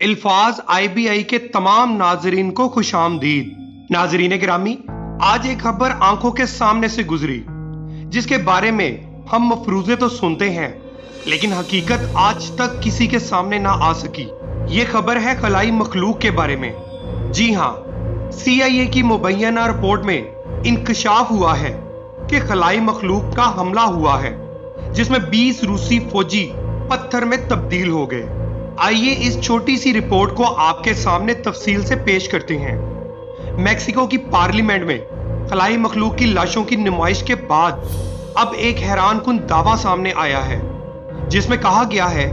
अल्फाज IBI के तमाम नाजरीन को खुशामदीद। नाजरीन गिरामी, आज एक खबर आंखों के सामने से गुजरी जिसके बारे में हम मफरूजे तो सुनते हैं लेकिन हकीकत आज तक किसी के सामने ना आ सकी। ये खबर है खलाई मखलूक के बारे में। जी हाँ, CIA की मुबैना रिपोर्ट में इंकशाफ हुआ है कि खलाई मखलूक का हमला हुआ है जिसमें 20 रूसी फौजी पत्थर में तब्दील हो गए। आइए इस छोटी सी रिपोर्ट को आपके सामने तफसील से पेश करते हैं। मैक्सिको की पार्लियामेंट में खलाई मखलूक की लाशों की नुमाइश के बाद अब एक हैरानकुन दावा सामने आया है जिसमें कहा गया है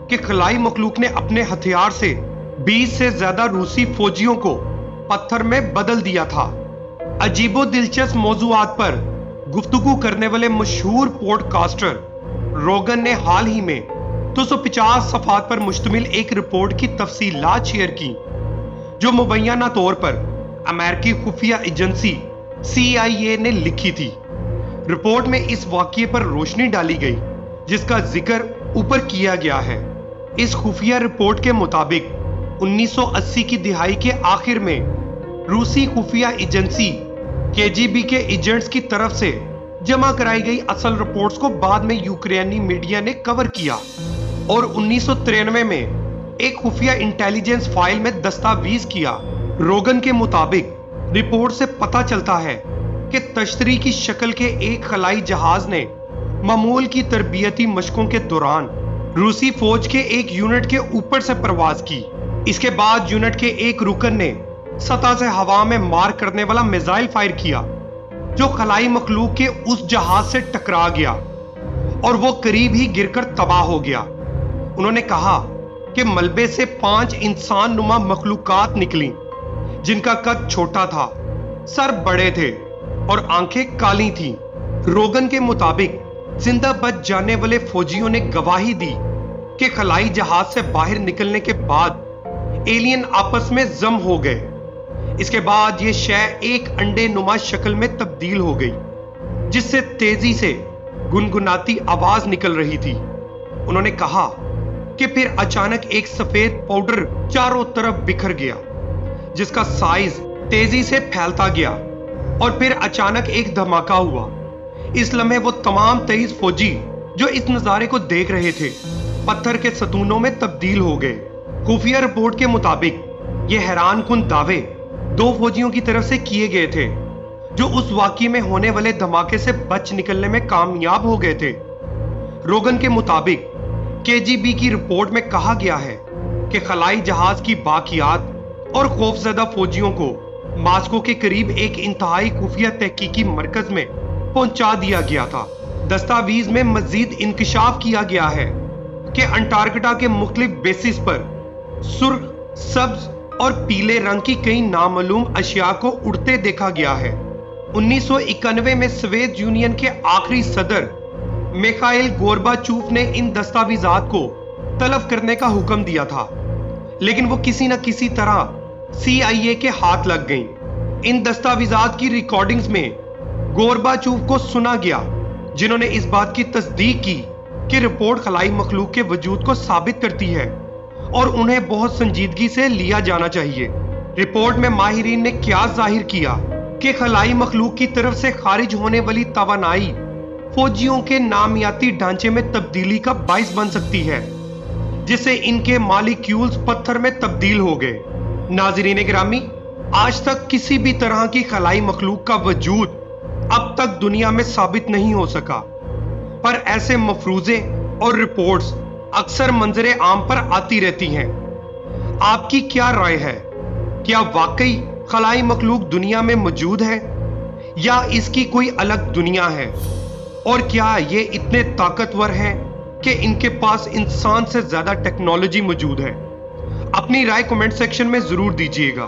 कि खलाई मखलूक ने अपने हथियार से 20 से ज्यादा रूसी फौजियों को पत्थर में बदल दिया था। अजीबो दिलचस्प मौजूआत पर गुफ्तगू करने वाले मशहूर पॉडकास्टर रोगन ने हाल ही में 250 सफात पर मुश्तमिल एक रिपोर्ट की तफसीलात शेयर की जो मुबैना तौर पर अमेरिकी खुफिया एजेंसी CIA ने लिखी थी। रिपोर्ट में इस वाकये पर रोशनी डाली गई जिसका जिक्र ऊपर किया गया है। इस खुफिया रिपोर्ट के मुताबिक 1980 की दिहाई के आखिर में रूसी खुफिया एजेंसी KGB के एजेंट्स की तरफ से जमा कराई गई असल रिपोर्ट्स को बाद में यूक्रेनी मीडिया ने कवर किया और 1993 में एक खुफिया इंटेलिजेंस फाइल में दस्तावेज किया। रोगन के मुताबिक रिपोर्ट से पता चलता है कि तश्तरी की शक्ल के एक खलाई जहाज ने मामूल की तरबियती मशकों के दौरान रूसी फौज के एक यूनिट के ऊपर से परवाज की। इसके बाद यूनिट के एक रुकन ने सतह से हवा में मार करने वाला मिसाइल फायर किया जो खलाई मखलूक के उस जहाज से टकरा गया और वो करीब ही गिरकर तबाह हो गया। उन्होंने कहा कि मलबे से 5 इंसान नुमा मखलूकात निकली जिनका कद छोटा था, सर बड़े थे और आंखें काली थीं। रोगन के मुताबिक जिंदा बच जाने वाले फौजियों ने गवाही दी कि खलाई जहाज से बाहर निकलने के बाद एलियन आपस में जम हो गए। इसके बाद यह शय एक अंडे नुमा शक्ल में तब्दील हो गई जिससे तेजी से गुनगुनाती आवाज निकल रही थी। उन्होंने कहा कि फिर अचानक एक सफेद पाउडर चारों तरफ बिखर गया जिसका साइज तेजी से फैलता गया और फिर अचानक एक धमाका हुआ। इस लम्हे वो तमाम 23 फौजी जो इस नजारे को देख रहे थे पत्थर के सतूनों में तब्दील हो गए। खुफिया रिपोर्ट के मुताबिक ये हैरानकुन दावे 2 फौजियों की तरफ से किए गए थे जो उस वाकये में होने वाले धमाके से बच निकलने में कामयाब हो गए थे। रोगन के मुताबिक KGB की रिपोर्ट में कहा गया है कि खलाई जहाज की बाकियात और खौफजदा फौजियों को मास्को के करीब एक इंतहाई खुफिया तहकीकी मरकज में पहुंचा दिया गया था। दस्तावेज में मजीद इंकशाफ किया गया है कि अंटार्कटिका के मुख्तलिफ बेसिस पर सुर्ख, सब्ज और पीले रंग की कई नामालूम अशिया को उड़ते देखा गया है। 1991 में सोवियत यूनियन के आखिरी सदर मिखाइल गोर्बाचोव ने इन दस्तावेजात को तलब करने का हुक्म दिया था लेकिन वो किसी न किसी तरह CIA के हाथ लग गईं। इन दस्तावेजात की रिकॉर्डिंग्स में गोर्बाचोव को सुना गया जिन्होंने इस बात की तस्दीक की कि रिपोर्ट खलाई मखलूक के वजूद को साबित करती है और उन्हें बहुत संजीदगी से लिया जाना चाहिए। रिपोर्ट में माहिरीन ने क्या जाहिर किया कि खलाई मखलूक की तरफ से खारिज होने वाली तवानाई फौजियों के नामियाती ढांचे में तब्दीली का बाइस बन सकती है जिससे इनके मालिक्यूल्स पत्थर में तब्दील हो गए। नाजरीन गिरामी, आज तक किसी भी तरह की खलाई मखलूक का वजूद अब तक दुनिया में साबित नहीं हो सका, पर ऐसे मफरूजे और रिपोर्ट्स अक्सर मंजरे आम पर आती रहती हैं। आपकी क्या राय है? क्या वाकई खलाई मखलूक दुनिया में मौजूद है या इसकी कोई अलग दुनिया है? और क्या ये इतने ताकतवर हैं कि इनके पास इंसान से ज्यादा टेक्नोलॉजी मौजूद है? अपनी राय कमेंट सेक्शन में जरूर दीजिएगा।